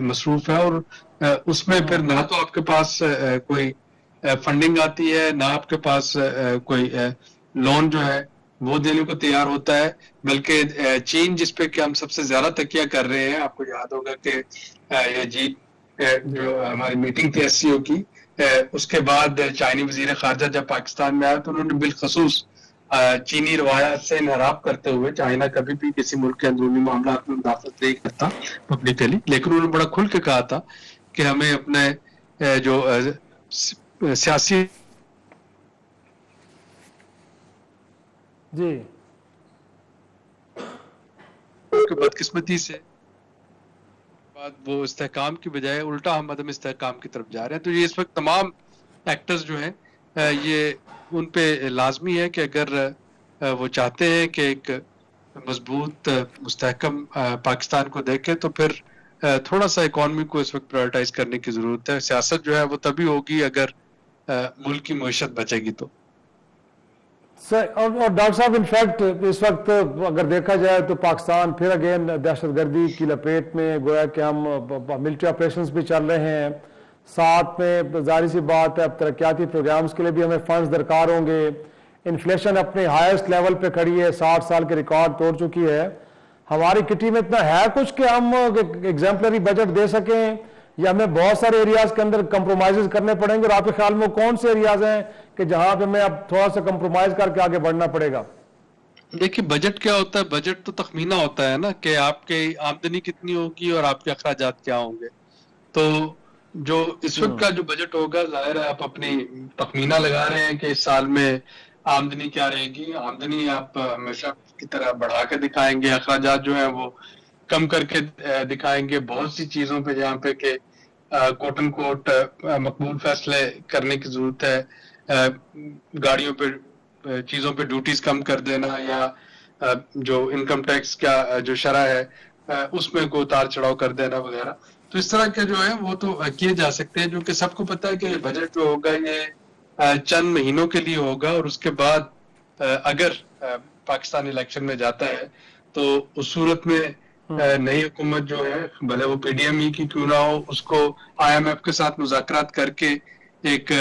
مصروف ہے, اور اس میں پھر نہ تو آپ کے پاس کوئی فنڈنگ آتی ہے, نہ آپ کے پاس کوئی لون جو ہے وہ دینے کو تیار ہوتا ہے, بلکہ چین جس پہ کہ ہم سب سے زیادہ تکیہ کر رہے ہیں, آپ کو یاد ہوگا کہ یہ جو ہماری میٹنگ تھی SCO کی, اس کے بعد چینی وزیر خارجہ جب پاکستان میں آیا تو انہوں نے بالخصوص چینی روایات سے انحراف کرتے ہوئے, چائنا کبھی بھی کسی ملک کے اندرونی معاملات میں مداخلت نہیں کرتا پبلکلی, لیکن انہوں نے بڑا کھل کے کہا تھا کہ ہمیں اپنے جو سیاسی جی بدقسمتی سے بعد وہ استحکام کی بجائے الٹا ہم عدم استحکام کی طرف جا رہے ہیں. تو یہ اس وقت تمام ایکٹرز جو ہیں یہ ان پہ لازمی ہے کہ اگر وہ چاہتے ہیں کہ ایک مضبوط مستحکم پاکستان کو دیکھیں تو پھر تھوڑا سا اکانومی کو اس وقت پرائرٹائز کرنے کی ضرورت ہے. سیاست جو ہے وہ تبھی ہوگی اگر ملک کی معیشت بچے گی تو. اور ڈاکٹر صاحب انفیکٹ اس وقت اگر دیکھا جائے تو پاکستان پھر اگین دہشت گردی کی لپیٹ میں, گویا کہ ہم ملٹری آپریشنز بھی چل رہے ہیں, ساتھ میں ظاہر سی بات ہے اب ترقیاتی پروگرامز کے لیے بھی ہمیں فنڈز درکار ہوں گے, انفلیشن اپنے ہائیسٹ لیول پہ کھڑی ہے, 60 سال کے ریکارڈ توڑ چکی ہے. ہماری کٹی میں اتنا ہے کچھ کہ ہم ایگزامپلری بجٹ دے سکیں, یا ہمیں بہت سارے ایریاز کے اندر کمپرومائزز کرنے پڑیں گے, اور آپ کے خیال میں کون سے ایریاز ہیں کہ جہاں پہ ہمیں اب تھوڑا سا کمپرومائز کر کے آگے بڑھنا پڑے گا؟ دیکھیے بجٹ کیا ہوتا ہے, بجٹ تو تخمینہ ہوتا ہے نا کہ آپ کی آمدنی کتنی ہوگی اور آپ کے اخراجات کیا ہوں گے. تو جو اس وقت کا جو بجٹ ہوگا, ظاہر ہے آپ اپنی تخمینہ لگا رہے ہیں کہ اس سال میں آمدنی کیا رہے گی. آمدنی آپ ہمیشہ کی طرح بڑھا کے دکھائیں گے, اخراجات جو ہیں وہ کم کر کے دکھائیں گے. بہت سی چیزوں پہ جہاں پہ کہ کوٹ ان کوٹ مقبول فیصلے کرنے کی ضرورت ہے, گاڑیوں پہ چیزوں پہ ڈیوٹیز کم کر دینا, یا جو انکم ٹیکس کا جو شرح ہے اس میں کو اتار چڑھاؤ کر دینا وغیرہ. تو اس طرح کے جو ہے وہ تو کیے جا سکتے ہیں, جو کہ سب کو پتہ ہے کہ بجٹ جو ہوگا یہ چند مہینوں کے لیے ہوگا, اور اس کے بعد اگر پاکستان الیکشن میں جاتا ہے تو اس صورت میں نئی حکومت جو ہے, بھلے وہ PDM کی کیوں نہ ہو, اس کو IMF کے ساتھ مذاکرات کر کے ایک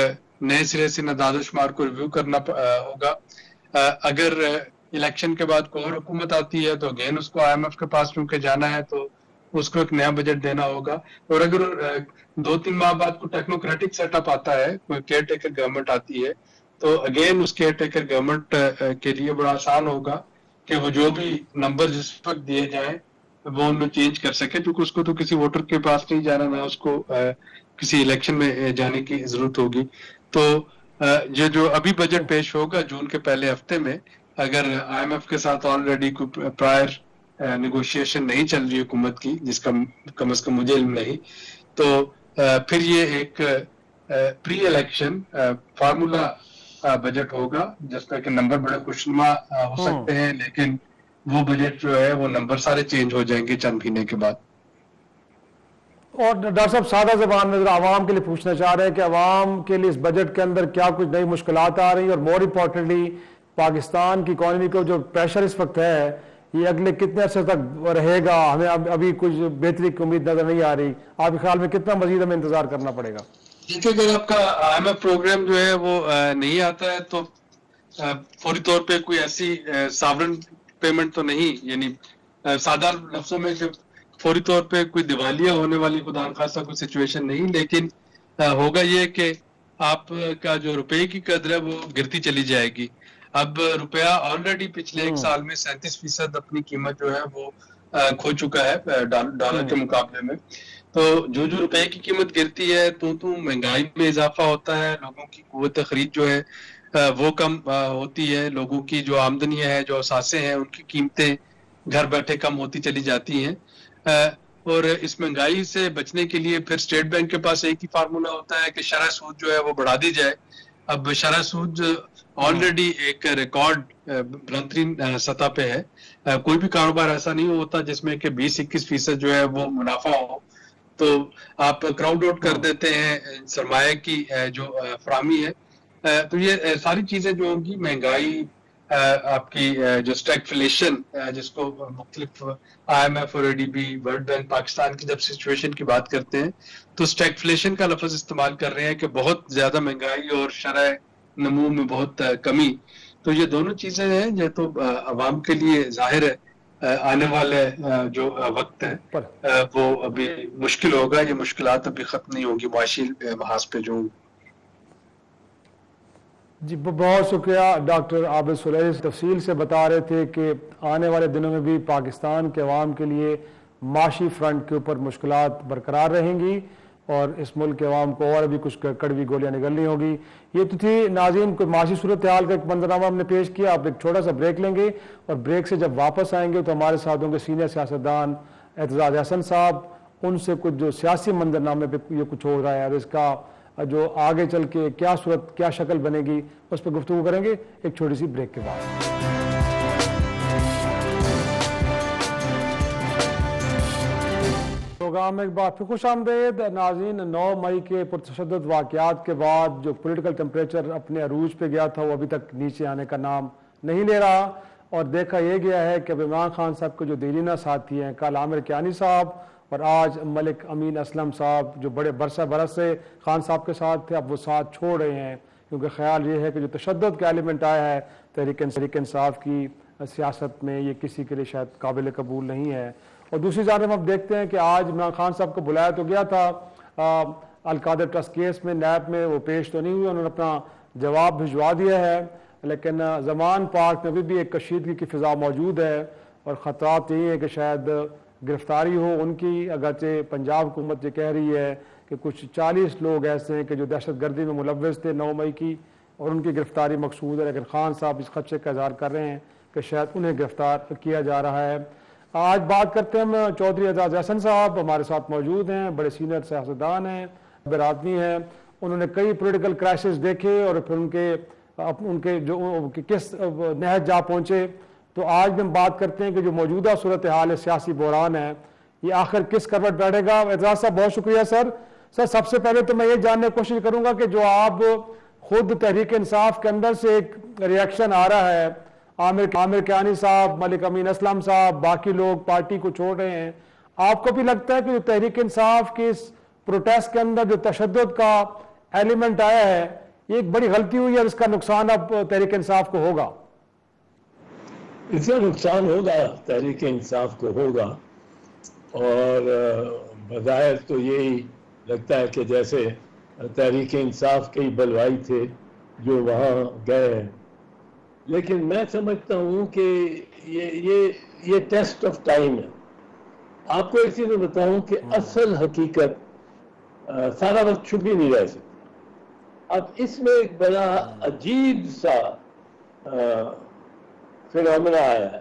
نئے سرے سے اعداد و شمار کو ریویو کرنا ہوگا. اگر الیکشن کے بعد کوئی اور حکومت آتی ہے تو اگین اس کو IMF کے پاس چونکہ جانا ہے تو اس کو ایک نیا بجٹ دینا ہوگا. اور اگر 2-3 ماہ بعد کوئی ٹیکنوکریٹک سیٹ اپ آتا ہے, کوئی کیئر ٹیکر گورنمنٹ آتی ہے, تو اگین اس کیئر ٹیکر گورنمنٹ کے لیے بڑا آسان ہوگا کہ وہ جو بھی نمبر جس وقت دیے جائیں وہ ان میں چینج کر سکے, کیونکہ اس کو تو کسی ووٹر کے پاس نہیں جانا, نہ اس کو کسی الیکشن میں جانے کی ضرورت ہوگی. تو یہ جو ابھی بجٹ پیش ہوگا جون کے پہلے ہفتے میں, اگر IMF کے ساتھ آلریڈی کوئی پرائر نیگوشیشن نہیں چل رہی حکومت کی, جس کا کم از کم مجھے علم نہیں, تو پھر یہ ایک پری الیکشن فارمولا بجٹ ہوگا جس میں کہ نمبر بڑے خوشنما ہو سکتے ہیں, لیکن وہ بجٹ جو ہے وہ نمبر سارے چینج ہو جائیں گے چند مہینے کے بعد. اور ڈاکٹر صاحب سادہ زبان میں ذرا عوام کے لیے پوچھنا چاہ رہے ہیں کہ عوام کے لیے اس بجٹ کے اندر کیا کچھ نئی مشکلات آ رہی ہیں, اور مور امپورٹنٹلی پاکستان کی اکانومی کو جو پریشر اس وقت ہے یہ اگلے کتنے عرصے تک رہے گا؟ ہمیں ابھی کچھ بہتری کی امید نظر نہیں آ رہی. آپ کے خیال میں کتنا مزید ہمیں انتظار کرنا پڑے گا؟ دیکھیے اگر آپ کا IMF پروگرام جو ہے وہ نہیں آتا ہے تو فوری طور پہ کوئی ایسی ساورن پیمنٹ تو نہیں, یعنی سادہ لفظوں میں جب فوری طور پہ کوئی دیوالیہ ہونے والی خدا نخواستہ کوئی سچویشن نہیں, لیکن ہوگا یہ کہ آپ کا جو روپے کی قدر ہے وہ گرتی چلی جائے گی. اب روپیہ آلریڈی پچھلے ایک سال میں 37% اپنی قیمت جو ہے وہ کھو چکا ہے ڈالر کے مقابلے میں. تو جو روپے کی قیمت گرتی ہے تو مہنگائی میں اضافہ ہوتا ہے, لوگوں کی قوت خرید جو ہے وہ کم ہوتی ہے, لوگوں کی جو آمدنی ہے, جو اثاثے ہیں, ان کی قیمتیں گھر بیٹھے کم ہوتی چلی جاتی ہیں. اور اس مہنگائی سے بچنے کے لیے پھر اسٹیٹ بینک کے پاس ایک ہی فارمولا ہوتا ہے کہ شرح سود جو ہے وہ بڑھا دی جائے. اب شرح سود آلریڈی ایک ریکارڈ بلند سطح پہ ہے. کوئی بھی کاروبار ایسا نہیں ہوتا جس میں کہ 20-21% جو ہے وہ منافع ہو, تو آپ کراؤڈ آؤٹ کر دیتے ہیں سرمایہ کی جو فراہمی ہے. تو یہ ساری چیزیں جو ہوں گی, مہنگائی, آپ کی جو اسٹیگفلیشن جس کو مختلف IMF اور ADB ورلڈ بینک پاکستان کی جب سچویشن کی بات کرتے ہیں تو اسٹیگفلیشن کا لفظ استعمال کر رہے ہیں کہ بہت زیادہ مہنگائی اور شرح نمو میں بہت کمی. تو یہ دونوں چیزیں ہیں جو تو عوام کے لیے ظاہر ہے آنے والے جو وقت ہے وہ ابھی مشکل ہوگا. یہ مشکلات ابھی ختم نہیں ہوگی معاشی محاذ پہ جو. جی بہت شکریہ ڈاکٹر عابد سلیح. تفصیل سے بتا رہے تھے کہ آنے والے دنوں میں بھی پاکستان کے عوام کے لیے معاشی فرنٹ کے اوپر مشکلات برقرار رہیں گی اور اس ملک کے عوام کو اور بھی کچھ کڑوی گولیاں نگلنی ہوگی. یہ تو تھی ناظرین کوئی معاشی صورتحال کا ایک منظرنامہ ہم نے پیش کیا. آپ ایک چھوٹا سا بریک لیں گے اور بریک سے جب واپس آئیں گے تو ہمارے ساتھ ہوں گے سینئر سیاستدان اعتزاز احسن صاحب. ان سے کچھ جو سیاسی منظرنامے پہ یہ کچھ ہو رہا ہے اور اس کا جو آگے چل کے کیا صورت کیا شکل بنے گی اس پہ گفتگو کریں گے ایک چھوٹی سی بریک کے بعد. پروگرام میں ایک بار پھر خوش آمدید ناظرین. 9 مئی کے پرتشدد واقعات کے بعد جو پولیٹیکل ٹیمپریچر اپنے عروج پہ گیا تھا وہ ابھی تک نیچے آنے کا نام نہیں لے رہا اور دیکھا یہ گیا ہے کہ اب عمران خان صاحب کے جو دیرینہ ساتھی ہیں کل عامر کیانی صاحب اور آج ملک امین اسلم صاحب جو بڑے برس سے خان صاحب کے ساتھ تھے اب وہ ساتھ چھوڑ رہے ہیں کیونکہ خیال یہ ہے کہ جو تشدد کا ایلیمنٹ آیا ہے تحریک انصاف کی سیاست میں یہ کسی کے لیے شاید قابل قبول نہیں ہے. اور دوسری جانب ہم دیکھتے ہیں کہ آج عمران خان صاحب کو بلایا تو گیا تھا القادر ٹرسٹ کیس میں نیب میں وہ پیش تو نہیں ہوئے. انہوں نے اپنا جواب بھجوا دیا ہے لیکن زمان پارک میں بھی ایک کشیدگی کی فضا موجود ہے اور خطرات یہی ہے کہ شاید گرفتاری ہو ان کی. اگرچہ پنجاب حکومت یہ کہہ رہی ہے کہ کچھ 40 لوگ ایسے ہیں کہ جو دہشت گردی میں ملوث تھے 9 مئی کی اور ان کی گرفتاری مقصود ہے لیکن خان صاحب اس خدشے کا اظہار کر رہے ہیں کہ شاید انہیں گرفتار کیا جا رہا ہے. آج بات کرتے ہیں ہم چودھری اعتزاز احسن صاحب ہمارے ساتھ موجود ہیں. بڑے سینئر سیاستدان ہیں برادری ہیں. انہوں نے کئی پولیٹیکل کرائسس دیکھے اور پھر ان کے جو کس نہج جا پہنچے. تو آج بھی ہم بات کرتے ہیں کہ جو موجودہ صورتحال ہے سیاسی بحران ہے یہ آخر کس کروٹ بیٹھے گا. اعتزاز صاحب بہت شکریہ سر. سب سے پہلے تو میں یہ جاننے کی کوشش کروں گا کہ جو آپ خود تحریک انصاف کے اندر سے ایک ریئیکشن آ رہا ہے عامر کیانی صاحب ملک امین اسلم صاحب باقی لوگ پارٹی کو چھوڑ رہے ہیں, آپ کو بھی لگتا ہے کہ جو تحریک انصاف کی اس پروٹیسٹ کے اندر جو تشدد کا ایلیمنٹ آیا ہے یہ ایک بڑی غلطی ہوئی ہے اور اس کا نقصان اب تحریک انصاف کو ہوگا؟ اس کا نقصان ہوگا تحریک انصاف کو ہوگا اور بظاہر تو یہی لگتا ہے کہ جیسے تحریک انصاف کے ہی بلوائی تھے جو وہاں گئے ہیں, لیکن میں سمجھتا ہوں کہ یہ ٹیسٹ آف ٹائم ہے. آپ کو ایک چیز میں بتاؤں کہ اصل حقیقت سارا وقت چھپی نہیں رہ سکتی. اب اس میں ایک بڑا عجیب سا فینومینا آیا ہے.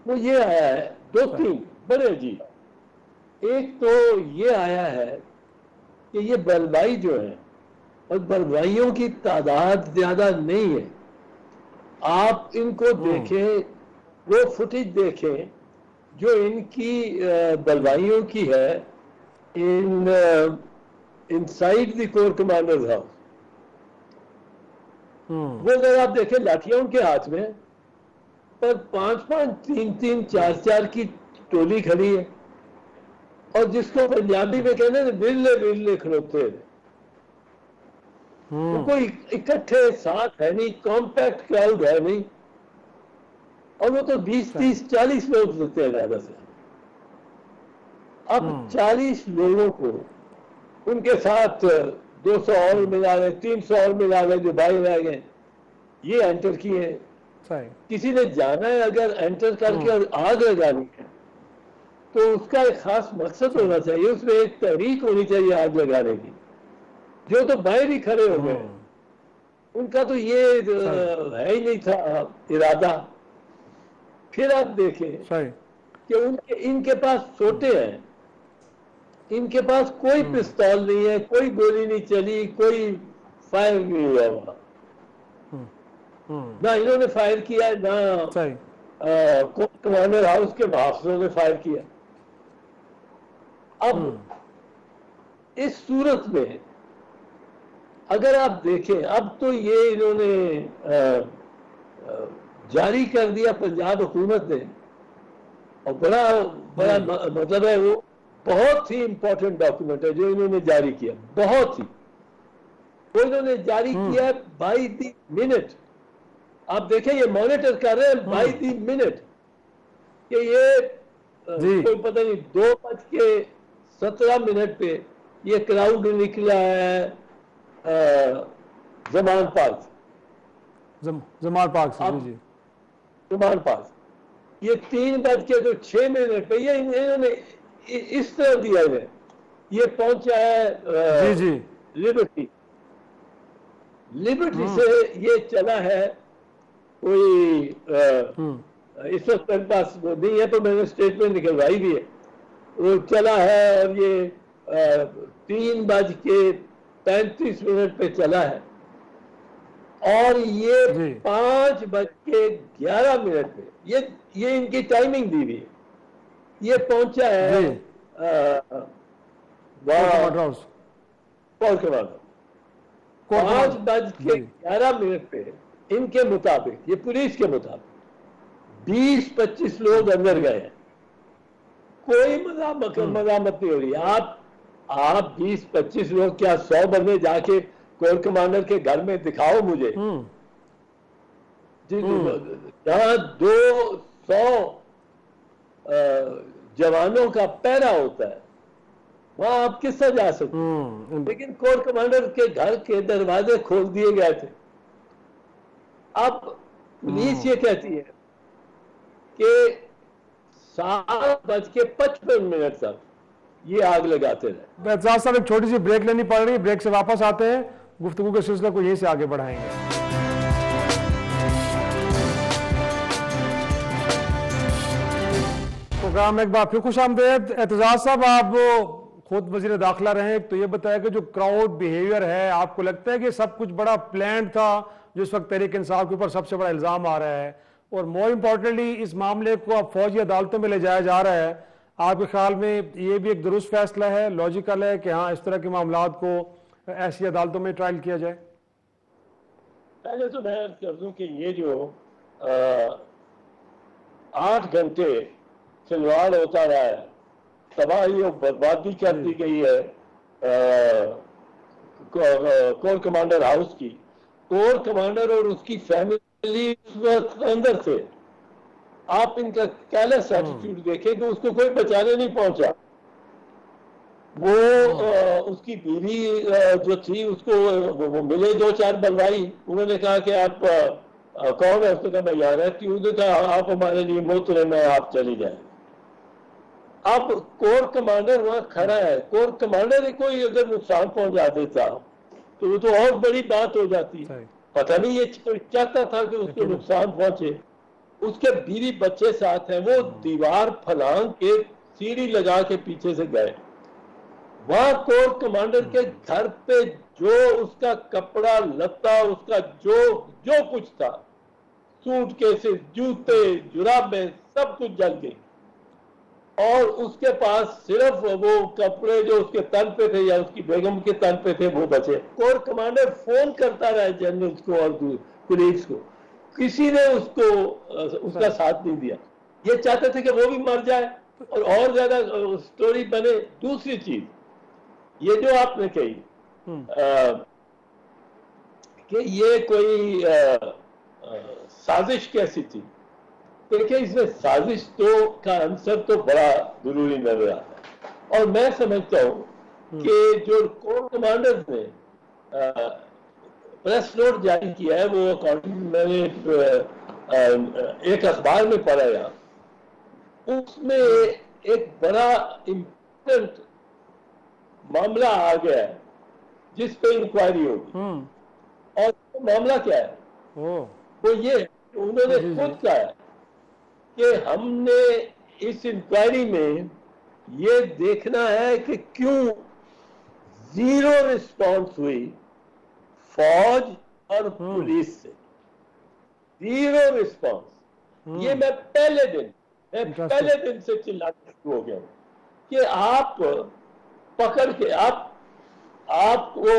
وہ یہ آیا ہے 2-3 بڑے عجیب. ایک تو یہ آیا ہے کہ یہ بلوائی جو ہے اور بلوائیوں کی تعداد زیادہ نہیں ہے. آپ ان کو دیکھیں وہ فوٹیج دیکھیں جو ان کی بلوائیوں کی ہے انسائڈ دی کور کمانڈرز ہاؤس. وہ اگر آپ دیکھیں لاٹھیاں ان کے ہاتھ میں پر 5-5 3-3 4-4 کی ٹولی کھڑی ہے اور جس کو پنجابی میں کہنے ہیں برلے کھڑوتے ہیں. وہ کوئی اکٹھے ساتھ ہے نہیں, کمپیکٹ کراؤڈ ہے نہیں اور وہ تو 20-30-40 لوگ ہوتے ہیں زیادہ سے. اب 40 لوگوں کو ان کے ساتھ 200 اور ملا لیں 300 اور ملا لیں جو باہر رہ گئے یہ انٹر کیے ہیں. کسی نے جانا ہے اگر انٹر کر کے اور آگ لگانی ہے تو اس کا ایک خاص مقصد ہونا چاہیے, اس میں ایک تحریک ہونی چاہیے آگ لگانے کی. جو تو باہر ہی کھڑے ہو گئے ان کا تو یہ ہے ہی نہیں تھا ارادہ. پھر آپ دیکھیں کہ ان کے پاس سوٹے ہیں, ان کے پاس کوئی پستول نہیں ہے, کوئی گولی نہیں چلی, کوئی فائر نہیں ہوا وہاں. نہ انہوں نے فائر کیا نہ کمانڈر ہاؤس کے محافظوں نے فائر کیا. اب اس صورت میں اگر آپ دیکھیں اب تو یہ انہوں نے جاری کر دیا پنجاب حکومت نے, اور بڑا مطلب ہے وہ بہت ہی امپورٹنٹ ڈاکیومنٹ ہے جو انہوں نے جاری کیا, بہت ہی. وہ انہوں نے جاری کیا بائی دی منٹ. آپ دیکھیں یہ مانیٹر کر رہے ہیں بائی دی منٹ کہ یہ کوئی پتہ نہیں 2:17 پہ یہ کراؤڈ نکلا ہے زمان پارک سے. زمان پارک سے, جی زمان پارک, یہ 3:06 پہ یہ انہوں نے اس طرح دیا ہے. یہ پہنچا ہے لبرٹی سے, یہ چلا ہے کوئی اس وقت میرے پاس نہیں ہے تو میں نے اسٹیٹمنٹ نکلوائی بھی ہے. وہ چلا ہے اور یہ 3:35 پہ چلا ہے, اور یہ 5:11 پہ یہ ان کی ٹائمنگ دی ہوئی ہے. یہ پہنچا ہے کال کمانڈر 5:11 پہ. ان کے مطابق, یہ پولیس کے مطابق 20-25 لوگ اندر گئے ہیں. کوئی مزاحمت نہیں ہو رہی. آپ 20-25 لوگ کیا 100 بندے جا کے کور کمانڈر کے گھر میں دکھاؤ مجھے, جہاں 200 جوانوں کا پہرا ہوتا ہے, وہاں آپ کس طرح جا سکتے ہیں؟ لیکن کور کمانڈر کے گھر کے دروازے کھول دیے گئے تھے. اب پولیس یہ کہتی ہے کہ 7:55 تک یہ آگ لگاتے رہے. اعتزاز صاحب ایک چھوٹی سی بریک لینی پڑ رہی ہے, بریک سے واپس آتے ہیں, گفتگو کے سلسلے کو یہیں سے آگے بڑھائیں گے. پروگرام میں ایک بار پھر خوش آمدید. اعتزاز صاحب, آپ خود وزیر داخلہ رہے, تو یہ بتایا کہ جو کراؤڈ بیہیویئر ہے, آپ کو لگتا ہے کہ سب کچھ بڑا پلانڈ تھا جو اس وقت تحریک انصاف کے اوپر سب سے بڑا الزام آ رہا ہے, اور مور امپورٹنٹلی اس معاملے کو اب فوجی عدالتوں میں لے جایا جا رہا ہے, آپ کے خیال میں یہ بھی ایک درست فیصلہ ہے, لاجیکل ہے کہ ہاں اس طرح کے معاملات کو ایسی عدالتوں میں ٹرائل کیا جائے؟ پہلے تو میں کر دوں کہ یہ جو 8 گھنٹے کھلواڑ ہوتا رہا ہے, تباہی اور بربادی کر دی گئی ہے کور کمانڈر ہاؤس کی. کور کمانڈر اور اس کی فیملی اندر تھے. آپ ان کا کیلس ایٹیٹیوڈ دیکھیں کہ اس کو کوئی بچانے نہیں پہنچا. وہ اس کی بیوی جو تھی اس کو وہ ملے 2-4 بلوائی, انہوں نے کہا کہ آپ کون ہے, اس نے کہا میں یہاں رہتی ہوں. نے کہا آپ ہمارے لیے محترم ہیں, آپ چلی جائیں. اب کور کمانڈر وہاں کھڑا ہے, کور کمانڈر کو اگر نقصان پہنچا دیتا تو وہ تو اور بڑی بات ہو جاتی. پتہ نہیں یہ چاہتا تھا کہ اس کو نقصان پہنچے. اس کے بیوی بچے ساتھ ہیں, وہ دیوار پھلانگ کے سیڑھی لگا کے پیچھے سے گئے. وہاں کور کمانڈر کے گھر پہ جو اس کا کپڑا لتا, اس کا جو کچھ تھا, سوٹ کیسز, جوتے, جرابیں, سب کچھ جل گئی. اور اس کے پاس صرف وہ کپڑے جو اس کے تن پہ تھے یا اس کی بیگم کے تن پہ تھے وہ بچے. کور کمانڈر فون کرتا رہا جنرلز کو اور کولیگز کو, کسی نے اس کا ساتھ نہیں دیا. یہ چاہتے تھے کہ وہ بھی مر جائے اور زیادہ سٹوری بنے. دوسری چیز یہ جو آپ نے کہی کہ یہ کوئی سازش کیسی تھی, دیکھیں اس میں سازش کا عنصر تو بڑا ضروری نظر آتا ہے. اور میں سمجھتا ہوں کہ جو کور کمانڈر نے پریس نوٹ جاری کیا ہے, وہ اکارڈنگ میں نے ایک اخبار میں پڑھا ہے, اس میں ایک بڑا امپورٹنٹ معاملہ آ گیا ہے جس پہ انکوائری ہوگی. اور معاملہ کیا ہے, وہ یہ انہوں نے خود کہا ہے کہ ہم نے اس انکوائری میں یہ دیکھنا ہے کہ کیوں زیرو رسپانس ہوئی فوج اور پولیس سے. Zero response. یہ میں پہلے دن سے چلانا شروع ہو گیا کہ آپ پکڑ کے آپ کو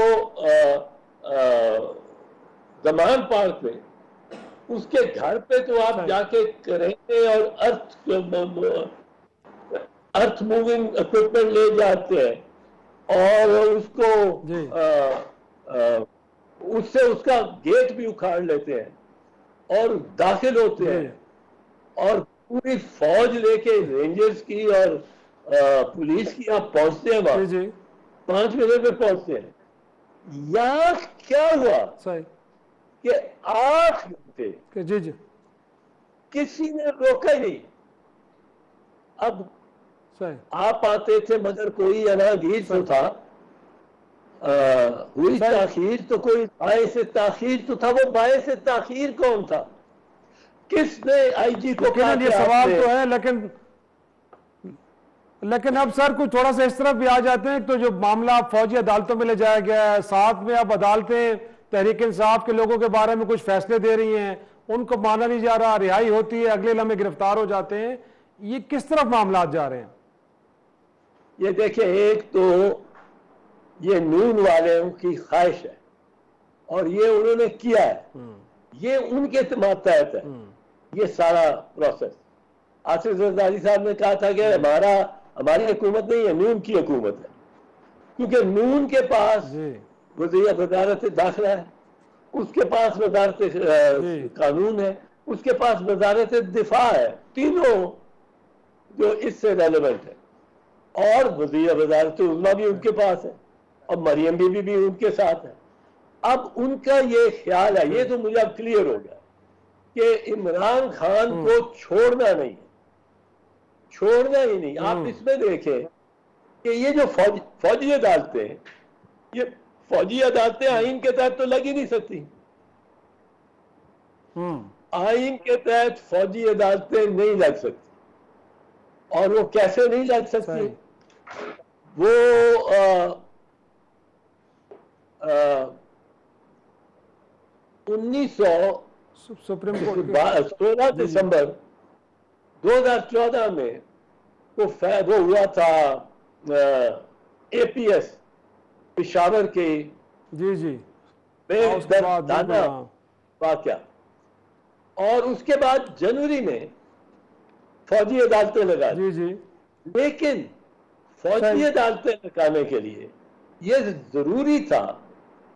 زمان پارک میں اس کے گھر پہ تو آپ جا کے کرینے اور ارتھ موونگ اکوپمنٹ لے جاتے ہیں اور اس کو اس سے اس کا گیٹ بھی اکھاڑ لیتے ہیں اور داخل ہوتے ہیں اور پوری فوج لے کے رینجرز کی اور پولیس کی آپ پہنچتے ہیں وہاں 5 منٹ میں پہنچتے ہیں. یہاں کیا ہوا کہ 8 گھنٹے کسی نے روکا ہی نہیں. اب آپ آتے تھے مگر کوئی اناگیر تو تھا, ہوئی تاخیر تو کوئی باعث تاخیر تو تھا. وہ باعث تاخیر کون تھا؟ کس نے آئی جی کو کہا؟ یہ سوال تو ہے, لیکن اب سر کچھ تھوڑا سا اس طرف بھی آ جاتے ہیں. تو جو معاملہ فوجی عدالتوں میں لے جایا گیا ہے, ساتھ میں اب عدالتیں تحریک انصاف کے لوگوں کے بارے میں کچھ فیصلے دے رہی ہیں, ان کو مانا نہیں جا رہا, رہائی ہوتی ہے, اگلے لمحے گرفتار ہو جاتے ہیں. یہ کس طرف معاملات جا رہے ہیں؟ یہ دیکھیں, ایک تو یہ نون والوں کی خواہش ہے اور یہ انہوں نے کیا ہے, یہ ان کے ماتحت ہے یہ سارا پروسیس. آصف زرداری صاحب نے کہا تھا کہ ہماری حکومت نہیں ہے, نون کی حکومت ہے, کیونکہ نون کے پاس وزارت داخلہ ہے, اس کے پاس وزارت قانون ہے, اس کے پاس وزارت دفاع ہے, تینوں جو اس سے ریلیونٹ ہے, اور وزارت عظمیٰ بھی ان کے پاس ہے, اور مریم بی بی بھی ان کے ساتھ ہے. اب ان کا یہ خیال ہے, یہ تو مجھے اب کلیئر ہو گیا کہ عمران خان کو چھوڑنا نہیں, چھوڑنا ہی نہیں. آپ اس میں دیکھیں کہ یہ جو فوجی عدالتیں ہیں, یہ فوجی عدالتیں آئین کے تحت تو لگ ہی نہیں سکتی. آئین کے تحت فوجی عدالتیں نہیں لگ سکتی. اور وہ کیسے نہیں لگ سکتی؟ وہ 16 دسمبر 2014 میں وہ ہوا تھا اے پی ایس پشاور کے دردانہ واقعہ, اور اس کے بعد جنوری میں فوجی عدالتیں لگا دی. لیکن فوجی عدالتیں لگانے کے لیے یہ ضروری تھا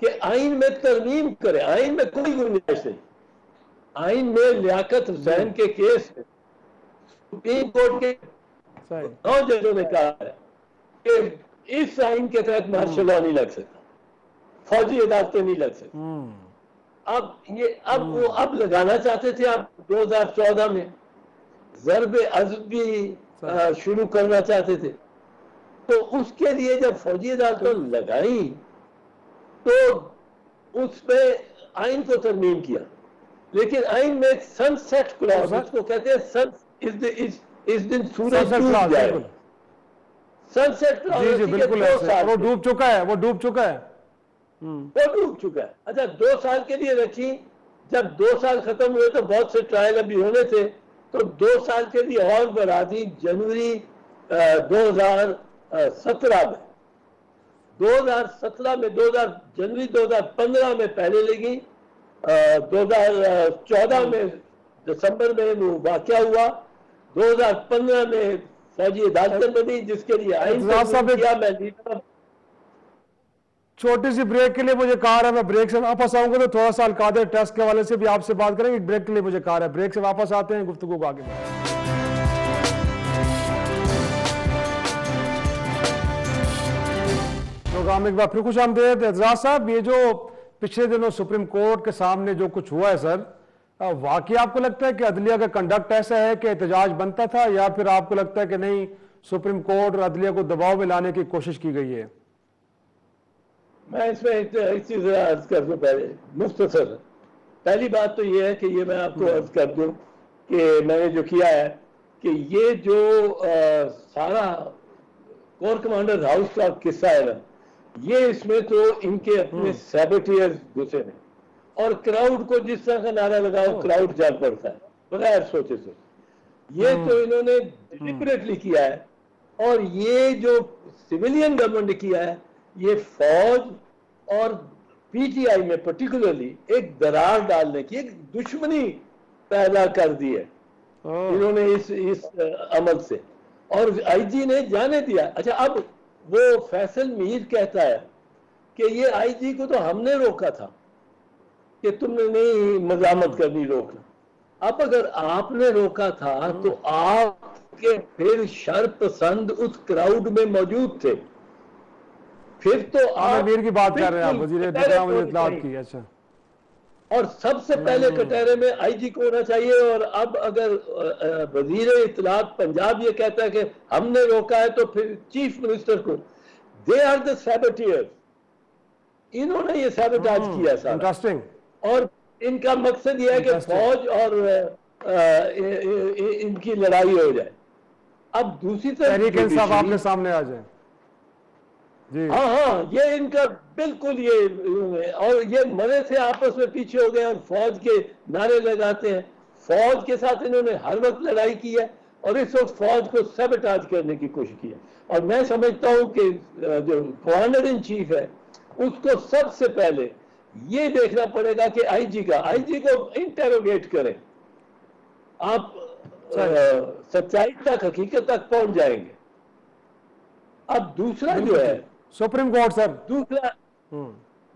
کہ آئین میں ترمیم کرے. آئین میں کوئی گنجائش نہیں. آئین میں لیاقت حسین کے کیس میں سپریم کورٹ کے 9 ججوں نے کہا ہے کہ اس آئین کے تحت مارشل لا نہیں لگ سکتا, فوجی عدالتیں نہیں لگ سکتی. اب لگانا چاہتے تھے آپ 2014 میں, ضرب عضب بھی شروع کرنا چاہتے تھے. تو اس کے لیے جب فوجی عدالتوں لگائیں تو اس پہ آئین کو ترمیم کیا, لیکن آئین میں ایک سن سیٹ کلاس, اس کو کہتے ہیں اس دن سورج ڈوب جائے. سن سیٹ کلاس وہ ڈوب چکا ہے, وہ ڈوب چکا ہے. اچھا 2 سال کے لیے رکھی. جب 2 سال ختم ہوئے تو بہت سے ٹرائل ابھی ہونے تھے, تو 2 سال کے لیے اور بڑھا دی. جنوری 2017 میں 2017 میں جنوری 2015 میں پہلے لگی, 2014 میں دسمبر میں وہ واقعہ ہوا, 2015 میں فوجی عدالتیں بنی جس کے لیے آئین کیا. میں چھوٹی سی بریک کے لیے مجھے کہا رہا ہے, میں بریک سے واپس آؤں گا تو تھوڑا سا القادر ٹیسٹ کے حوالے سے بھی آپ سے بات کریں گے. بریک کے لیے مجھے کہا رہا ہے, بریک سے واپس آتے ہیں, گفتگو کو آگے بڑھیں. پروگرام ایک بار پھر خوش آمدید. اعتراض صاحب, یہ جو پچھلے دنوں سپریم کورٹ کے سامنے جو کچھ ہوا ہے سر, واقعی آپ کو لگتا ہے کہ عدلیہ کا کنڈکٹ ایسا ہے کہ احتجاج بنتا تھا, یا پھر آپ کو لگتا ہے کہ نہیں سپریم کورٹ اور عدلیہ کو دباؤ میں لانے کی کوشش کی گئی ہے؟ میں اس میں ایک چیز عرض کر دوں پہلے مختصر. پہلی بات تو یہ ہے کہ یہ میں آپ کو عرض کر دوں کہ میں نے جو کیا ہے کہ یہ جو سارا کور کمانڈر ہاؤس کا قصہ ہے نا, یہ اس میں تو ان کے اپنے سیبٹیئرز گھسے ہیں, اور کراؤڈ کو جس طرح کا نعرہ لگاؤ کراؤڈ جان پڑتا ہے بغیر سوچے سے. یہ تو انہوں نے ڈیلیبریٹلی کیا ہے, اور یہ جو سویلین گورنمنٹ نے کیا ہے, یہ فوج اور پی ٹی آئی میں پرٹیکولرلی ایک درار ڈالنے کی، ایک دشمنی پیدا کر دی ہے انہوں نے اس عمل سے، اور آئی جی نے جانے دیا۔ اچھا اب وہ فیصل میر کہتا ہے کہ یہ آئی جی کو تو ہم نے روکا تھا کہ تم نے نہیں مزاحمت کرنی، روکنا۔ اب اگر آپ نے روکا تھا تو آپ کے پھر شر پسند اس کراؤڈ میں موجود تھے، پھر تو آپ میر کی بات کر رہے ہیں آپ، وزیر دفاع مجھے اطلاعات کی۔ اچھا، اور سب سے پہلے کٹہرے میں آئی جی کو ہونا چاہیے۔ اور اب اگر وزیر اطلاعات پنجاب یہ کہتا ہے کہ ہم نے روکا ہے تو پھر چیف منسٹر کو، دے آر دا سیبٹیئر، انہوں نے یہ سیبٹاج کیا سارا، انٹرسٹنگ۔ اور ان کا مقصد یہ ہے کہ فوج اور ان کی لڑائی ہو جائے۔ اب دوسری طرف تحریک انصاف آپ کے سامنے آ جائیں۔ جی ہاں ہاں، یہ ان کا بالکل یہ، اور یہ مزے سے آپس میں پیچھے ہو گئے اور فوج کے نعرے لگاتے ہیں۔ فوج کے ساتھ انہوں نے ہر وقت لڑائی کی ہے اور اس وقت فوج کو سیبٹاج کرنے کی کوشش کی ہے۔ اور میں سمجھتا ہوں کہ جو کمانڈر ان چیف ہے اس کو سب سے پہلے یہ دیکھنا پڑے گا کہ آئی جی کو انٹیروگیٹ کریں، آپ سچائی تک، حقیقت تک پہنچ جائیں گے۔ اب دوسرا جو ہے سپریم کورٹ سر،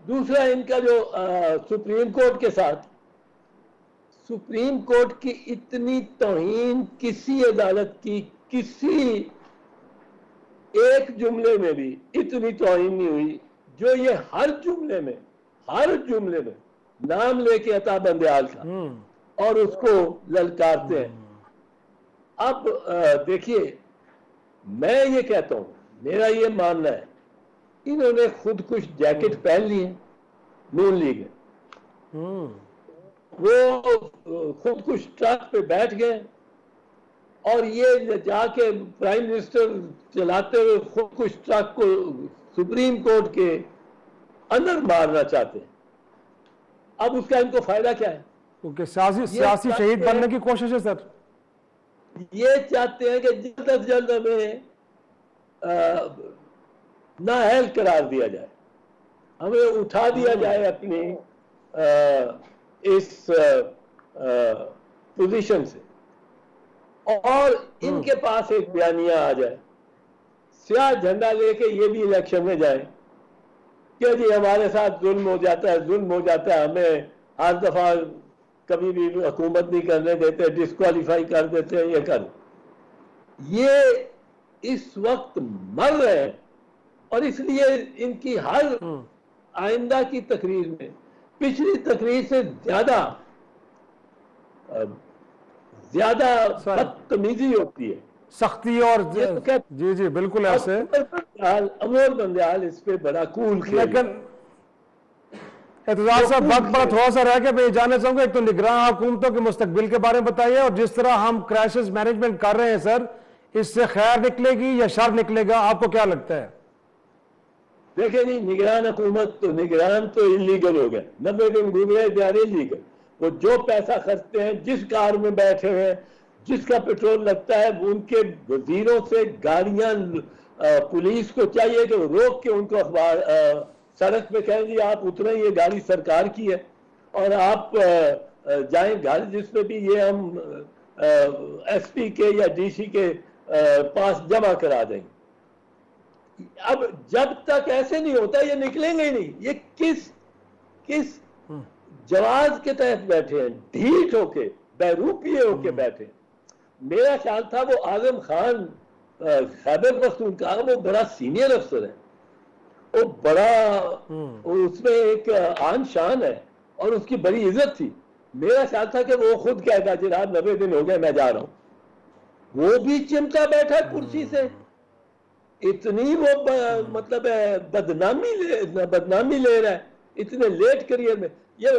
دوسرا ان کا جو سپریم کورٹ کے ساتھ، سپریم کورٹ کی اتنی توہین کسی عدالت کی کسی ایک جملے میں بھی اتنی توہین نہیں ہوئی جو یہ ہر جملے میں نام لے کے عطا بندیال کا اور اس کو للکارتے ہیں۔ اب دیکھیے، میں یہ کہتا ہوں، میرا یہ ماننا ہے انہوں نے خود کش جیکٹ پہن لی ہے، نون لیگ ہے، وہ خود کش ٹرک پہ بیٹھ گئے اور یہ جا کے پرائم منسٹر چلاتے ہوئے خود کش ٹرک کو سپریم کورٹ کے اندر مارنا چاہتے ہیں۔ اب اس کا ان کو فائدہ کیا ہے؟ کیونکہ سیاسی شہید بننے کی کوشش ہے سر۔ یہ چاہتے ہیں کہ جلد از جلد ہمیں نااہل قرار دیا جائے، ہمیں اٹھا دیا جائے اپنی اس پوزیشن سے، اور ان کے پاس ایک بیانیہ آ جائے، سیاہ جھنڈا لے کے یہ بھی الیکشن میں جائیں کہ جی ہمارے ساتھ ظلم ہو جاتا ہے، ہمیں ہر دفعہ کبھی بھی حکومت نہیں کرنے دیتے، ڈسکوالیفائی کر دیتے ہیں، یہ کر، یہ اس وقت مر رہے ہیں۔ اور اس لیے ان کی ہر آئندہ کی تقریر میں پچھلی تقریر سے زیادہ بدتمیزی ہوتی ہے، سختی، اور جی جی بالکل ایسے۔ انور بندیال اس پہ بڑا کول کھیل، لیکن اعتزاز صاحب وقت بڑا تھوڑا سا رہ کے میں یہ جاننا چاہوں گا، ایک تو نگراں حکومتوں کے مستقبل کے بارے میں بتائیے، اور جس طرح ہم کرائسس مینجمنٹ کر رہے ہیں سر، اس سے خیر نکلے گی یا شر نکلے گا، آپ کو کیا لگتا ہے؟ دیکھیں نہیں، نگران حکومت تو نگران تو انلیگل ہو گئے، 90 دن گزرے، دے آر انلیگل۔ وہ جو پیسہ خرچتے ہیں، جس کار میں بیٹھے ہیں، جس کا پیٹرول لگتا ہے، ان کے وزیروں سے گاڑیاں، پولیس کو چاہیے کہ وہ روک کے ان کو سڑک پہ کہیں جی آپ اتریں، یہ گاڑی سرکار کی ہے، اور آپ جائیں گھر جس پہ بھی یہ ہم ایس پی کے یا ڈی سی کے پاس جمع کرا دیں گے۔ اب جب تک ایسے نہیں ہوتا یہ نکلیں گے ہی نہیں۔ یہ کس جواز کے تحت بیٹھے ہیں، ڈھیٹ ہو کے، بیروپیے ہو کے بیٹھے ہیں۔ میرا خیال تھا وہ اعظم خان خیبر پختونخوا کا، وہ بڑا سینئر افسر ہے، وہ بڑا، اس میں ایک آن شان ہے اور اس کی بڑی عزت تھی۔ میرا خیال تھا کہ وہ خود کہے گا جناب 90 دن ہو گئے میں جا رہا ہوں۔ وہ بھی چمٹا بیٹھا کرسی سے، اتنی وہ مطلب بدنامی لے رہا ہے اتنے لیٹ کریئر میں۔ یہ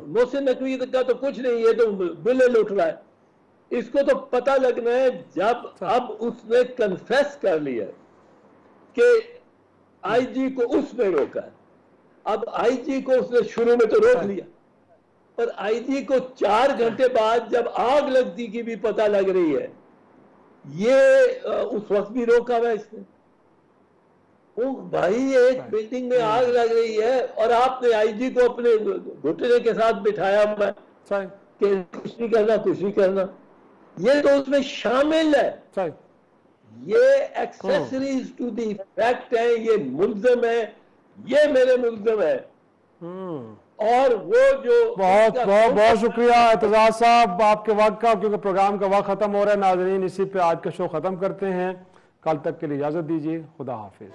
محسن نقوی کا تو کچھ نہیں، یہ تو بلے لوٹ رہا ہے۔ اس کو تو پتہ لگنا ہے جب اب اس نے کنفیس کر لیا کہ آئی جی کو اس نے روکا ہے۔ اب آئی جی کو اس نے شروع میں تو روک لیا، پر آئی جی کو 4 گھنٹے بعد جب آگ لگتی کی بھی پتہ لگ رہی ہے، یہ اس وقت بھی روکا ہوا اس نے، وہ بھائی ایک بلڈنگ میں آگ لگ رہی ہے اور آپ نے آئی جی کو اپنے گھٹنے کے ساتھ بٹھایا میں صحیح کہ کچھ نہیں کرنا کچھ نہیں کرنا. یہ تو اس میں شامل ہے. صحیح یہ ایکسیسریز ٹو دی فیکٹ ہے. یہ ملزم ہے. یہ میرے ملزم ہے. اور وہ جو بہت بہت بہت شکریہ اعتزاز صاحب آپ کے وقت کا, کیونکہ پروگرام کا وقت ختم ہو رہا ہے. ناظرین اسی پہ آج کا شو ختم کرتے ہیں. کل تک کے لیے اجازت دیجیے. خدا حافظ.